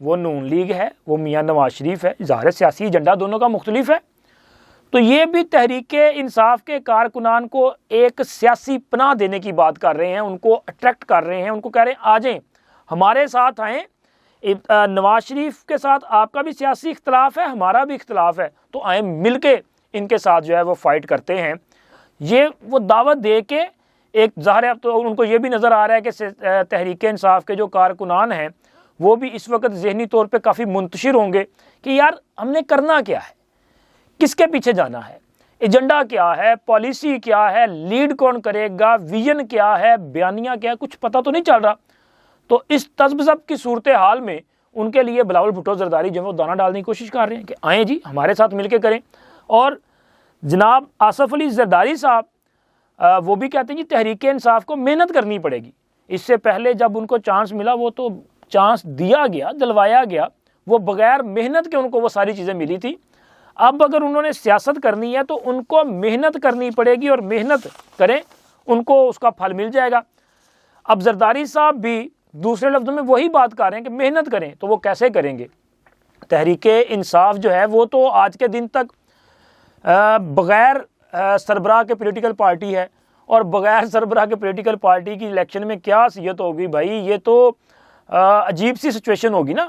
وہ نون لیگ ہے، وہ میاں نواز شریف ہے، ظاہر سیاسی ایجنڈا دونوں کا مختلف ہے، تو یہ بھی تحریک انصاف کے کارکنان کو ایک سیاسی پناہ دینے کی بات کر رہے ہیں، ان کو اٹریکٹ کر رہے ہیں، ان کو کہہ رہے ہیں آ جائیں ہمارے ساتھ آئیں، نواز شریف کے ساتھ آپ کا بھی سیاسی اختلاف ہے، ہمارا بھی اختلاف ہے، تو آئیں مل کے ان کے ساتھ جو ہے وہ فائٹ کرتے ہیں۔ یہ وہ دعوت دے کے ایک ظاہر ہے، تو ان کو یہ بھی نظر آ رہا ہے کہ تحریک انصاف کے جو کارکنان ہیں وہ بھی اس وقت ذہنی طور پہ کافی منتشر ہوں گے کہ یار ہم نے کرنا کیا ہے، کس کے پیچھے جانا ہے، ایجنڈا کیا ہے، پالیسی کیا ہے، لیڈ کون کرے گا، ویژن کیا ہے، بیانیہ کیا ہے، کچھ پتہ تو نہیں چل رہا۔ تو اس تذبذب کی صورتحال میں ان کے لیے بلاول بھٹو زرداری جو ہے وہ دانہ ڈالنے کی کوشش کر رہے ہیں کہ آئیں جی ہمارے ساتھ مل کے کریں۔ اور جناب آصف علی زرداری صاحب وہ بھی کہتے ہیں جی تحریک انصاف کو محنت کرنی پڑے گی۔ اس سے پہلے جب ان کو چانس ملا وہ تو چانس دیا گیا، دلوایا گیا، وہ بغیر محنت کے ان کو وہ ساری چیزیں ملی تھی۔ اب اگر انہوں نے سیاست کرنی ہے تو ان کو محنت کرنی پڑے گی، اور محنت کریں ان کو اس کا پھل مل جائے گا۔ اب زرداری صاحب بھی دوسرے لفظوں میں وہی بات کر رہے ہیں کہ محنت کریں، تو وہ کیسے کریں گے؟ تحریک انصاف جو ہے وہ تو آج کے دن تک بغیر سربراہ کے پولیٹیکل پارٹی ہے، اور بغیر سربراہ کے پولیٹیکل پارٹی کی الیکشن میں کیا حیثیت ہوگی بھائی؟ یہ تو عجیب سی سچویشن ہوگی نا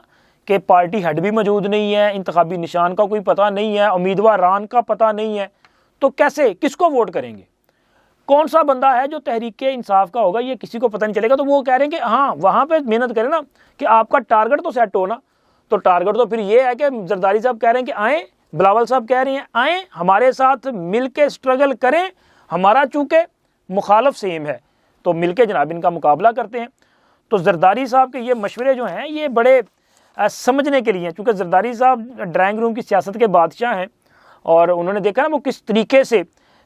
کہ پارٹی ہیڈ بھی موجود نہیں ہے، انتخابی نشان کا کوئی پتہ نہیں ہے، امیدواران کا پتہ نہیں ہے، تو کیسے کس کو ووٹ کریں گے؟ کون سا بندہ ہے جو تحریک انصاف کا ہوگا؟ یہ کسی کو پتہ نہیں چلے گا۔ تو وہ کہہ رہے ہیں کہ ہاں وہاں پہ محنت کریں نا کہ آپ کا ٹارگٹ تو سیٹ ہو نا۔ تو ٹارگٹ تو پھر یہ ہے کہ زرداری صاحب کہہ رہے ہیں کہ آئیں، بلاول صاحب کہہ رہی ہیں آئیں ہمارے ساتھ مل کے سٹرگل کریں، ہمارا چونکہ مخالف سیم ہے تو مل کے جناب ان کا مقابلہ کرتے ہیں۔ تو زرداری صاحب کے یہ مشورے جو ہیں یہ بڑے سمجھنے کے لیے ہیں، چونکہ زرداری صاحب ڈرائنگ روم کی سیاست کے بادشاہ ہیں، اور انہوں نے دیکھا نا وہ کس طریقے سے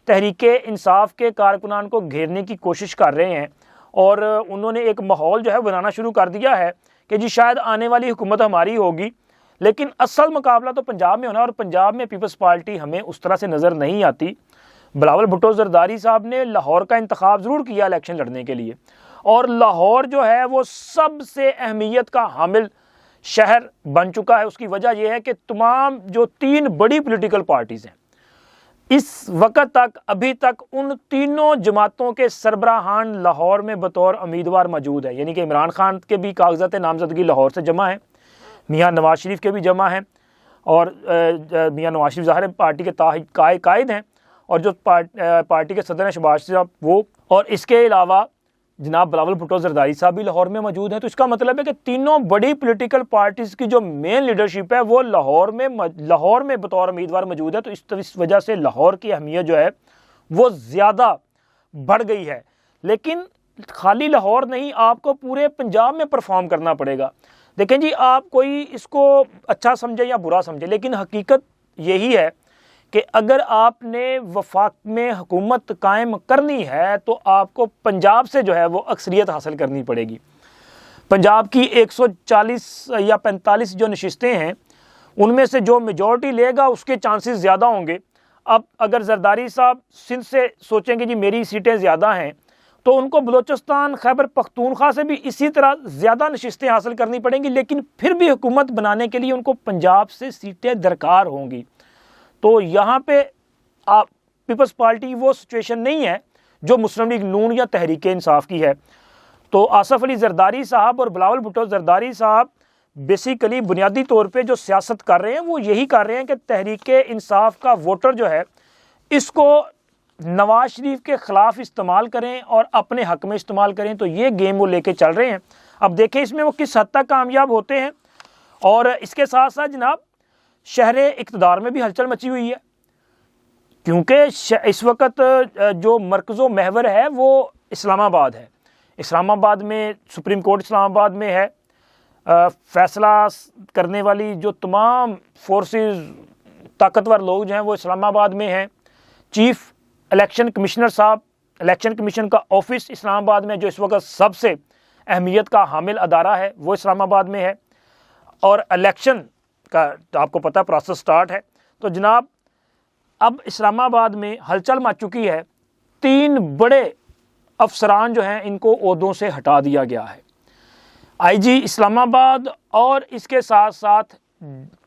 تحریک انصاف کے کارکنان کو گھیرنے کی کوشش کر رہے ہیں، اور انہوں نے ایک ماحول جو ہے بنانا شروع کر دیا ہے کہ جی شاید آنے والی حکومت ہماری ہوگی، لیکن اصل مقابلہ تو پنجاب میں ہونا، اور پنجاب میں پیپلز پارٹی ہمیں اس طرح سے نظر نہیں آتی۔ بلاول بھٹو زرداری صاحب نے لاہور کا انتخاب ضرور کیا الیکشن لڑنے کے لیے، اور لاہور جو ہے وہ سب سے اہمیت کا حامل شہر بن چکا ہے۔ اس کی وجہ یہ ہے کہ تمام جو 3 بڑی پولیٹیکل پارٹیز ہیں اس وقت تک ابھی تک ان تینوں جماعتوں کے سربراہان لاہور میں بطور امیدوار موجود ہیں، یعنی کہ عمران خان کے بھی کاغذات نامزدگی لاہور سے جمع ہیں، میاں نواز شریف کے بھی جمع ہیں، اور میاں نواز شریف ظاہر پارٹی کے قائد ہیں، اور جو پارٹی کے صدر ہیں شہباز صاحب وہ، اور اس کے علاوہ جناب بلاول بھٹو زرداری صاحب بھی لاہور میں موجود ہیں۔ تو اس کا مطلب ہے کہ تینوں بڑی پولیٹیکل پارٹیز کی جو مین لیڈرشپ ہے وہ لاہور میں بطور امیدوار موجود ہے۔ تو اس وجہ سے لاہور کی اہمیت جو ہے وہ زیادہ بڑھ گئی ہے، لیکن خالی لاہور نہیں، آپ کو پورے پنجاب میں پرفارم کرنا پڑے گا۔ دیکھیں جی آپ کوئی اس کو اچھا سمجھے یا برا سمجھے، لیکن حقیقت یہی ہے کہ اگر آپ نے وفاق میں حکومت قائم کرنی ہے تو آپ کو پنجاب سے جو ہے وہ اکثریت حاصل کرنی پڑے گی۔ پنجاب کی 140 یا 45 جو نشستیں ہیں ان میں سے جو میجورٹی لے گا اس کے چانسز زیادہ ہوں گے۔ اب اگر زرداری صاحب سندھ سے سوچیں کہ جی میری سیٹیں زیادہ ہیں تو ان کو بلوچستان خیبر پختونخوا سے بھی اسی طرح زیادہ نشستیں حاصل کرنی پڑیں گی، لیکن پھر بھی حکومت بنانے کے لیے ان کو پنجاب سے سیٹیں درکار ہوں گی۔ تو یہاں پہ پیپلز پارٹی وہ سچویشن نہیں ہے جو مسلم لیگ نون یا تحریک انصاف کی ہے۔ تو آصف علی زرداری صاحب اور بلاول بھٹو زرداری صاحب بیسیکلی بنیادی طور پہ جو سیاست کر رہے ہیں وہ یہی کر رہے ہیں کہ تحریک انصاف کا ووٹر جو ہے اس کو نواز شریف کے خلاف استعمال کریں اور اپنے حق میں استعمال کریں۔ تو یہ گیم وہ لے کے چل رہے ہیں۔ اب دیکھیں اس میں وہ کس حد تک کامیاب ہوتے ہیں۔ اور اس کے ساتھ ساتھ جناب شہر اقتدار میں بھی ہلچل مچی ہوئی ہے، کیونکہ اس وقت جو مرکز و محور ہے وہ اسلام آباد ہے۔ اسلام آباد میں سپریم کورٹ اسلام آباد میں ہے، فیصلہ کرنے والی جو تمام فورسز طاقتور لوگ جو ہیں وہ اسلام آباد میں ہیں۔ چیف الیکشن کمشنر صاحب، الیکشن کمیشن کا آفس اسلام آباد میں جو اس وقت سب سے اہمیت کا حامل ادارہ ہے وہ اسلام آباد میں ہے، اور الیکشن کا آپ کو پتہ پروسیس سٹارٹ ہے۔ تو جناب اب اسلام آباد میں ہلچل مچ چکی ہے، 3 بڑے افسران جو ہیں ان کو عہدوں سے ہٹا دیا گیا ہے۔ آئی جی اسلام آباد اور اس کے ساتھ ساتھ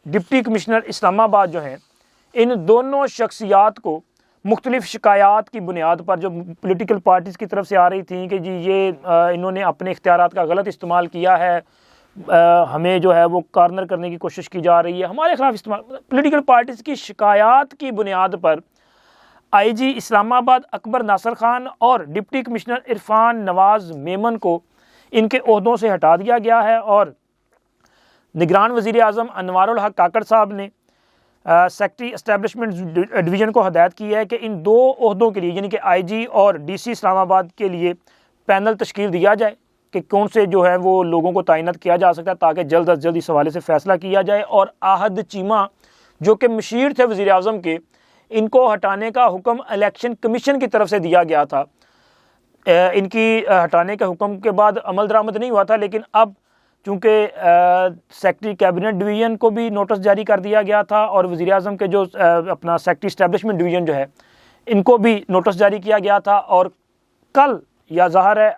ڈپٹی کمشنر اسلام آباد جو ہیں، ان دونوں شخصیات کو مختلف شکایات کی بنیاد پر جو پولیٹیکل پارٹیز کی طرف سے آ رہی تھیں کہ جی یہ انہوں نے اپنے اختیارات کا غلط استعمال کیا ہے، ہمیں جو ہے وہ کارنر کرنے کی کوشش کی جا رہی ہے، ہمارے خلاف استعمال، پولیٹیکل پارٹیز کی شکایات کی بنیاد پر آئی جی اسلام آباد اکبر ناصر خان اور ڈپٹی کمشنر عرفان نواز میمن کو ان کے عہدوں سے ہٹا دیا گیا ہے، اور نگران وزیر اعظم انوار الحق کاکڑ صاحب نے سیکٹری اسٹیبلشمنٹ ڈویژن کو ہدایت کی ہے کہ ان دو عہدوں کے لیے یعنی کہ آئی جی اور ڈی سی اسلام آباد کے لیے پینل تشکیل دیا جائے کہ کون سے جو ہے وہ لوگوں کو تعینات کیا جا سکتا ہے تاکہ جلد از جلد اس حوالے سے فیصلہ کیا جائے، اور آحد چیمہ جو کہ مشیر تھے وزیر اعظم کے، ان کو ہٹانے کا حکم الیکشن کمیشن کی طرف سے دیا گیا تھا، ان کی ہٹانے کے حکم کے بعد عمل درآمد نہیں ہوا تھا، لیکن اب چونکہ سیکٹری کیبنٹ ڈویژن کو بھی نوٹس جاری کر دیا گیا تھا اور وزیر اعظم کے جو اپنا سیکٹری اسٹیبلشمنٹ ڈویژن جو ہے ان کو بھی نوٹس جاری کیا گیا تھا، اور کل یا ظاہر ہے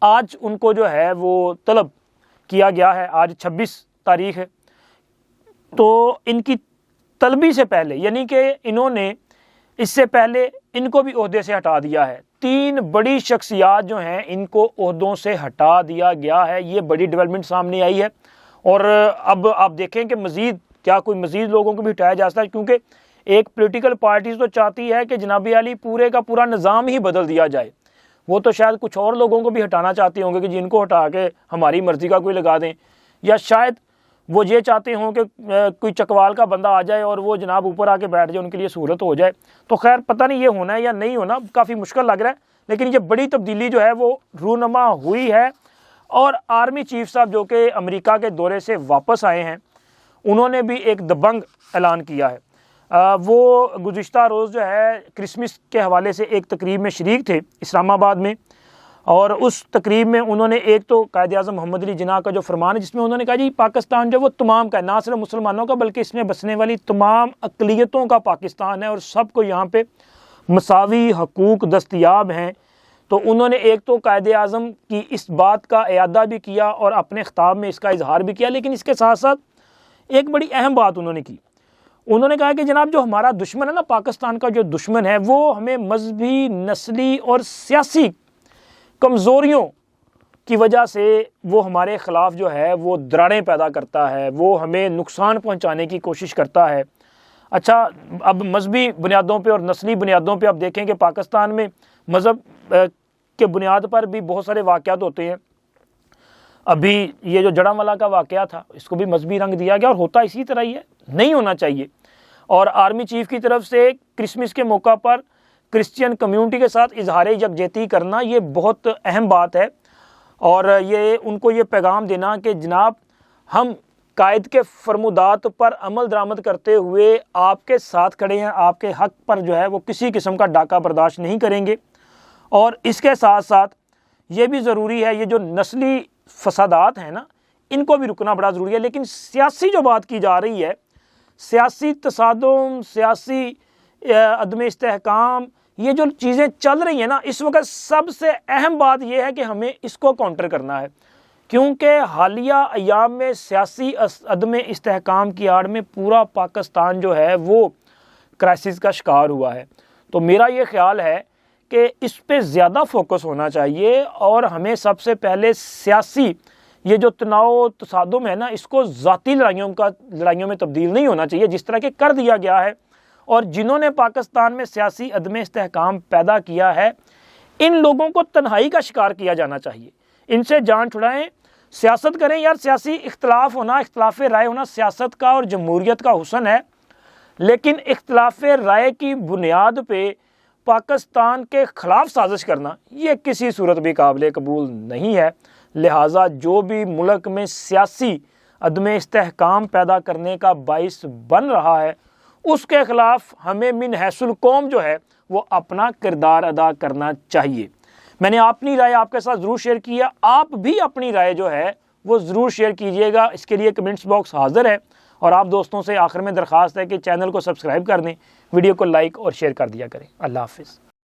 آج ان کو جو ہے وہ طلب کیا گیا ہے، آج 26 تاریخ ہے، تو ان کی طلبی سے پہلے یعنی کہ انہوں نے اس سے پہلے ان کو بھی عہدے سے ہٹا دیا ہے، 3 بڑی شخصیات جو ہیں ان کو عہدوں سے ہٹا دیا گیا ہے، یہ بڑی ڈیولپمنٹ سامنے آئی ہے، اور اب آپ دیکھیں کہ مزید لوگوں کو بھی ہٹایا جا سکتا ہے، کیونکہ ایک پولیٹیکل پارٹیز تو چاہتی ہے کہ جناب علی پورے کا پورا نظام ہی بدل دیا جائے، وہ تو شاید کچھ اور لوگوں کو بھی ہٹانا چاہتے ہوں گے کہ جن کو ہٹا کے ہماری مرضی کا کوئی لگا دیں، یا شاید وہ یہ چاہتے ہوں کہ کوئی چکوال کا بندہ آ جائے اور وہ جناب اوپر آ کے بیٹھ جائے، ان کے لیے سہولت ہو جائے، تو خیر پتہ نہیں یہ ہونا ہے یا نہیں ہونا، کافی مشکل لگ رہا ہے، لیکن یہ بڑی تبدیلی جو ہے وہ رونما ہوئی ہے، اور آرمی چیف صاحب جو کہ امریکہ کے دورے سے واپس آئے ہیں انہوں نے بھی ایک دبنگ اعلان کیا ہے، وہ گزشتہ روز جو ہے کرسمس کے حوالے سے ایک تقریب میں شریک تھے اسلام آباد میں، اور اس تقریب میں انہوں نے ایک تو قائد اعظم محمد علی جناح کا جو فرمان ہے جس میں انہوں نے کہا جی پاکستان جو وہ تمام کا ہے، نہ صرف مسلمانوں کا بلکہ اس میں بسنے والی تمام اقلیتوں کا پاکستان ہے اور سب کو یہاں پہ مساوی حقوق دستیاب ہیں، تو انہوں نے ایک تو قائد اعظم کی اس بات کا اعادہ بھی کیا اور اپنے خطاب میں اس کا اظہار بھی کیا، لیکن اس کے ساتھ ساتھ ایک بڑی اہم بات انہوں نے کی، انہوں نے کہا کہ جناب جو ہمارا دشمن ہے نا، پاکستان کا جو دشمن ہے وہ ہمیں مذہبی، نسلی اور سیاسی کمزوریوں کی وجہ سے وہ ہمارے خلاف جو ہے وہ دراڑیں پیدا کرتا ہے، وہ ہمیں نقصان پہنچانے کی کوشش کرتا ہے۔ اچھا، اب مذہبی بنیادوں پہ اور نسلی بنیادوں پہ آپ دیکھیں کہ پاکستان میں مذہب کے بنیاد پر بھی بہت سارے واقعات ہوتے ہیں، ابھی یہ جو جڑاں کا واقعہ تھا اس کو بھی مذہبی رنگ دیا گیا، اور ہوتا اسی طرح ہی ہے، نہیں ہونا چاہیے، اور آرمی چیف کی طرف سے کرسمس کے موقع پر کرسچین کمیونٹی کے ساتھ اظہار یکجہتی کرنا یہ بہت اہم بات ہے، اور یہ ان کو یہ پیغام دینا کہ جناب ہم قائد کے فرمودات پر عمل درآمد کرتے ہوئے آپ کے ساتھ کھڑے ہیں، آپ کے حق پر جو ہے وہ کسی قسم کا ڈاکہ برداشت نہیں کریں گے، اور اس کے ساتھ ساتھ یہ بھی ضروری ہے، یہ جو نسلی فسادات ہیں نا ان کو بھی رکنا بڑا ضروری ہے، لیکن سیاسی جو بات کی جا رہی ہے، سیاسی تصادم، سیاسی عدم استحکام، یہ جو چیزیں چل رہی ہیں نا اس وقت سب سے اہم بات یہ ہے کہ ہمیں اس کو کاؤنٹر کرنا ہے، کیونکہ حالیہ ایام میں سیاسی عدم استحکام کی آڑ میں پورا پاکستان جو ہے وہ کرائسس کا شکار ہوا ہے، تو میرا یہ خیال ہے کہ اس پہ زیادہ فوکس ہونا چاہیے، اور ہمیں سب سے پہلے سیاسی یہ جو تناؤ تصادم ہے نا اس کو ذاتی لڑائیوں میں تبدیل نہیں ہونا چاہیے جس طرح کہ کر دیا گیا ہے، اور جنہوں نے پاکستان میں سیاسی عدم استحکام پیدا کیا ہے ان لوگوں کو تنہائی کا شکار کیا جانا چاہیے، ان سے جان چھڑائیں، سیاست کریں یار، سیاسی اختلاف ہونا، اختلاف رائے ہونا سیاست کا اور جمہوریت کا حسن ہے، لیکن اختلاف رائے کی بنیاد پہ پاکستان کے خلاف سازش کرنا یہ کسی صورت بھی قابل قبول نہیں ہے، لہٰذا جو بھی ملک میں سیاسی عدم استحکام پیدا کرنے کا باعث بن رہا ہے اس کے خلاف ہمیں من حیث القوم جو ہے وہ اپنا کردار ادا کرنا چاہیے۔ میں نے اپنی رائے آپ کے ساتھ ضرور شیئر کی ہے، آپ بھی اپنی رائے جو ہے وہ ضرور شیئر کیجئے گا، اس کے لیے کمنٹس باکس حاضر ہے، اور آپ دوستوں سے آخر میں درخواست ہے کہ چینل کو سبسکرائب کر دیں، ویڈیو کو لائک اور شیئر کر دیا کریں۔ اللہ حافظ۔